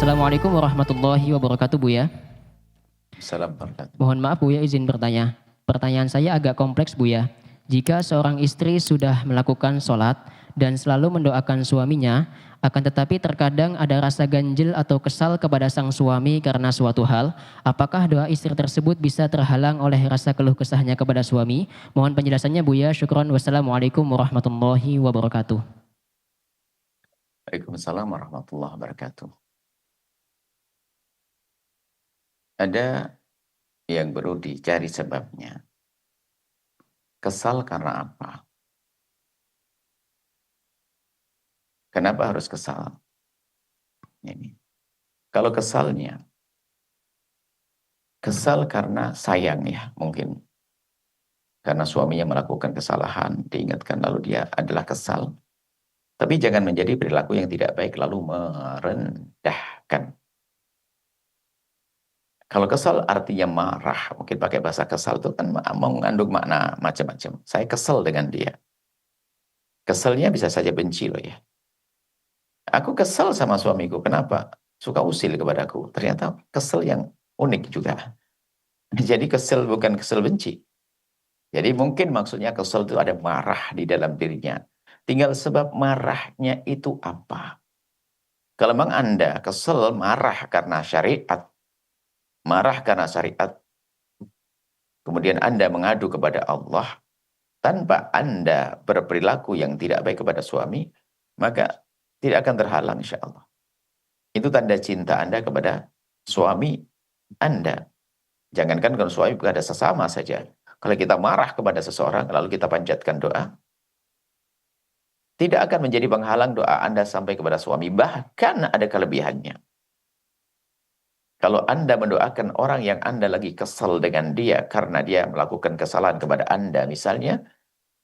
Assalamualaikum warahmatullahi wabarakatuh, Buya. Assalamualaikum. Mohon maaf, Buya, izin bertanya. Pertanyaan saya agak kompleks, Buya. Jika seorang istri sudah melakukan sholat dan selalu mendoakan suaminya, akan tetapi terkadang ada rasa ganjil atau kesal kepada sang suami karena suatu hal, apakah doa istri tersebut bisa terhalang oleh rasa keluh kesahnya kepada suami? Mohon penjelasannya, Buya. Syukron. Wassalamualaikum warahmatullahi wabarakatuh. Waalaikumsalam warahmatullahi wabarakatuh. Ada yang perlu dicari sebabnya. Kesal karena apa? Kenapa harus kesal? Ini. Kalau kesal karena sayang ya mungkin. Karena suaminya melakukan kesalahan, diingatkan lalu dia adalah kesal. Tapi jangan menjadi perilaku yang tidak baik lalu merendahkan. Kalau kesal artinya marah, mungkin pakai bahasa kesal itu kan mengandung makna macam-macam. Saya kesal dengan dia. Keselnya bisa saja benci loh ya. Aku kesel sama suamiku, kenapa? Suka usil kepadaku. Ternyata kesel yang unik juga. Jadi kesel bukan kesel benci. Jadi mungkin maksudnya kesel itu ada marah di dalam dirinya. Tinggal sebab marahnya itu apa? Kalau memang Anda kesel, marah karena syariat, kemudian Anda mengadu kepada Allah, tanpa Anda berperilaku yang tidak baik kepada suami, maka tidak akan terhalang insya Allah. Itu tanda cinta Anda kepada suami Anda. Jangankan kalau suami kepada sesama saja. Kalau kita marah kepada seseorang, lalu kita panjatkan doa, tidak akan menjadi penghalang doa Anda sampai kepada suami. Bahkan ada kelebihannya. Kalau Anda mendoakan orang yang Anda lagi kesal dengan dia, karena dia melakukan kesalahan kepada Anda misalnya,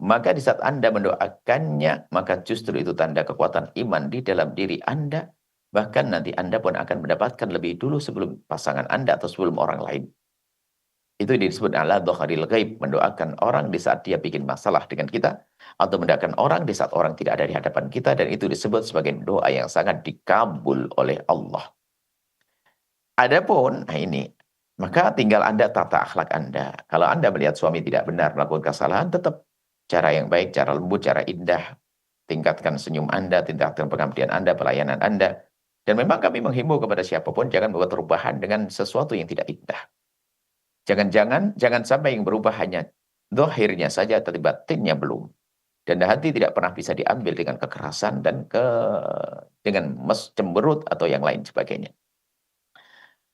maka di saat Anda mendoakannya, maka justru itu tanda kekuatan iman di dalam diri Anda. Bahkan nanti Anda pun akan mendapatkan lebih dulu sebelum pasangan Anda atau sebelum orang lain. Itu disebut ala dhahril ghaib, mendoakan orang di saat dia bikin masalah dengan kita, atau mendoakan orang di saat orang tidak ada di hadapan kita, dan itu disebut sebagai doa yang sangat dikabul oleh Allah. Adapun, maka tinggal Anda tata akhlak Anda. Kalau Anda melihat suami tidak benar melakukan kesalahan, tetap cara yang baik, cara lembut, cara indah, tingkatkan senyum Anda, tingkatkan pengabdian Anda, pelayanan Anda. Dan memang kami menghimbau kepada siapapun, jangan membuat perubahan dengan sesuatu yang tidak indah. Jangan sampai yang berubah hanya zahirnya saja, tapi batinnya belum. Dan hati tidak pernah bisa diambil dengan kekerasan dan dengan cemberut atau yang lain sebagainya.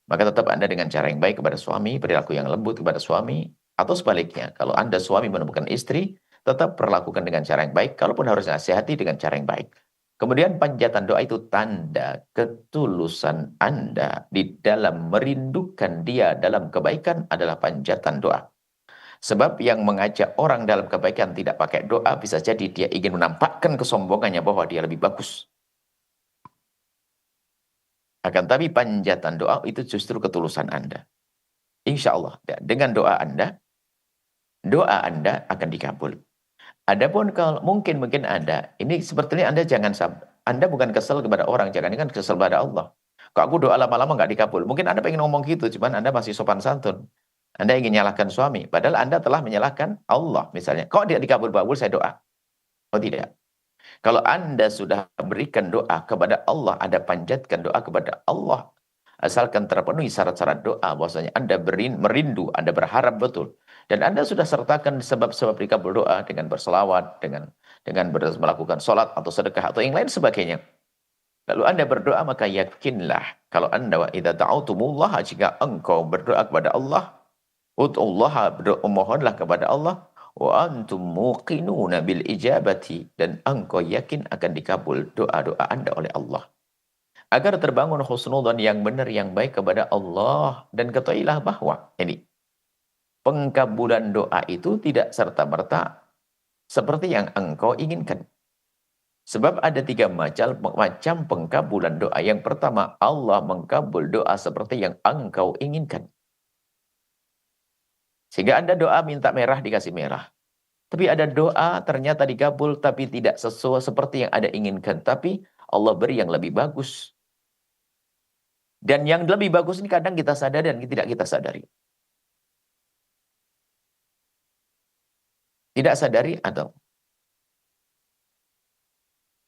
Maka tetap Anda dengan cara yang baik kepada suami, perilaku yang lembut kepada suami, atau sebaliknya, kalau Anda suami menemukan istri, tetap perlakukan dengan cara yang baik, kalaupun harus nasihati dengan cara yang baik. Kemudian panjatan doa itu tanda ketulusan Anda di dalam merindukan dia dalam kebaikan adalah panjatan doa. Sebab yang mengajak orang dalam kebaikan tidak pakai doa, bisa jadi dia ingin menampakkan kesombongannya bahwa dia lebih bagus. Akan tapi panjatan doa itu justru ketulusan Anda. Insya Allah, dengan doa Anda akan dikabul. Adapun kalau mungkin Anda, ini sepertinya Anda bukan kesel kepada orang, jangan kan kesel pada Allah. Kok aku doa lama-lama nggak dikabul? Mungkin Anda pengen ngomong gitu, cuman Anda masih sopan santun. Anda ingin nyalahkan suami, padahal Anda telah menyalahkan Allah misalnya. Kok dia dikabul-kabul saya doa? Oh tidak. Kalau Anda sudah berikan doa kepada Allah, Anda panjatkan doa kepada Allah, asalkan terpenuhi syarat-syarat doa, bahwasanya Anda merindu, Anda berharap betul. Dan Anda sudah sertakan sebab-sebab dikabul doa dengan berselawat, dengan melakukan sholat atau sedekah atau yang lain sebagainya. Lalu Anda berdoa, maka yakinlah kalau Anda wa idza ta'autumullah, jika engkau berdoa kepada Allah, ud'ullaha, mohonlah kepada Allah, wa antum muqinuna bil ijabati, dan engkau yakin akan dikabul doa-doa Anda oleh Allah. Agar terbangun husnudzon yang benar, yang baik kepada Allah. Dan ketahuilah bahwa pengkabulan doa itu tidak serta-merta seperti yang engkau inginkan. Sebab ada 3 macam pengkabulan doa. Yang pertama, Allah mengkabul doa seperti yang engkau inginkan. Sehingga Anda doa minta merah, dikasih merah. Tapi ada doa ternyata dikabul, tapi tidak sesuai seperti yang Anda inginkan. Tapi Allah beri yang lebih bagus. Dan yang lebih bagus ini kadang kita sadari dan tidak kita sadari. Tidak sadari atau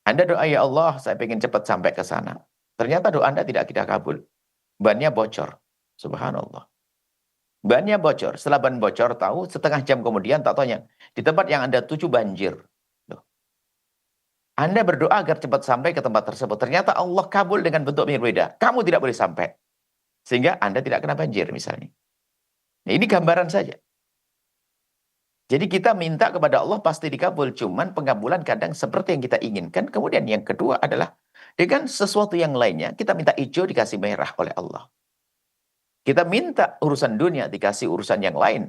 Anda doa, ya Allah, saya ingin cepat sampai ke sana. Ternyata doa Anda tidak kita kabul. Bannya bocor. Subhanallah. Bannya bocor. Setelah ban bocor, tahu setengah jam kemudian tak tanya. Di tempat yang Anda tuju banjir. Loh. Anda berdoa agar cepat sampai ke tempat tersebut. Ternyata Allah kabul dengan bentuk yang berbeda. Kamu tidak boleh sampai. Sehingga Anda tidak kena banjir misalnya. Nah, ini gambaran saja. Jadi kita minta kepada Allah pasti dikabul. Cuman pengabulan kadang seperti yang kita inginkan. Kemudian yang kedua adalah dengan sesuatu yang lainnya. Kita minta hijau dikasih merah oleh Allah. Kita minta urusan dunia dikasih urusan yang lain.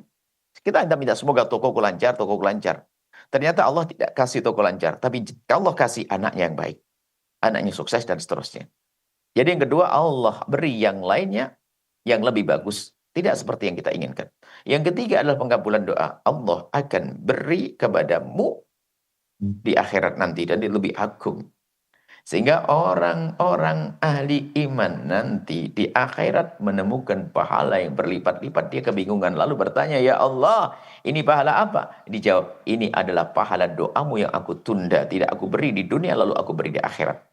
Kita minta semoga tokoku lancar, tokoku lancar. Ternyata Allah tidak kasih toko lancar. Tapi Allah kasih anaknya yang baik. Anaknya sukses dan seterusnya. Jadi yang kedua Allah beri yang lainnya yang lebih bagus. Tidak seperti yang kita inginkan. Yang ketiga adalah pengabulan doa. Allah akan beri kepadamu di akhirat nanti dan lebih agung. Sehingga orang-orang ahli iman nanti di akhirat menemukan pahala yang berlipat-lipat. Dia kebingungan lalu bertanya, ya Allah, ini pahala apa? Dijawab, ini adalah pahala doamu yang aku tunda. Tidak aku beri di dunia lalu aku beri di akhirat.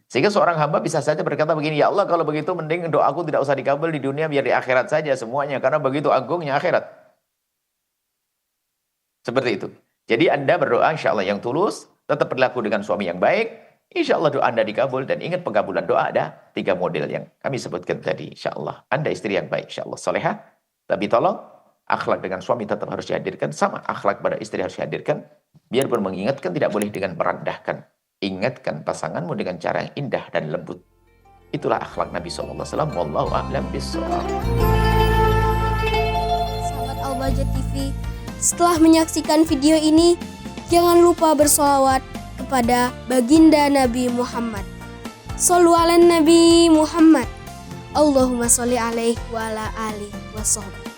Sehingga seorang hamba bisa saja berkata begini, ya Allah kalau begitu mending doaku tidak usah dikabul di dunia, biar di akhirat saja semuanya. Karena begitu agungnya akhirat. Seperti itu. Jadi Anda berdoa insya Allah yang tulus, tetap berlaku dengan suami yang baik, insya Allah doa Anda dikabul. Dan ingat pengabulan doa ada 3 model yang kami sebutkan tadi. Insya Allah Anda istri yang baik, insya Allah solehah. Tapi tolong akhlak dengan suami tetap harus dihadirkan. Sama akhlak pada istri harus dihadirkan. Biarpun mengingatkan tidak boleh dengan merendahkan. Ingatkan pasanganmu dengan cara yang indah dan lembut. Itulah akhlak Nabi SAW. Wallahu a'lam bishawab. Sahabat Al-Bahjah TV, setelah menyaksikan video ini, jangan lupa bersolawat kepada baginda Nabi Muhammad. Shollu ala Nabi Muhammad. Allahumma sholli alaihi wa ala alihi wa sahbihi.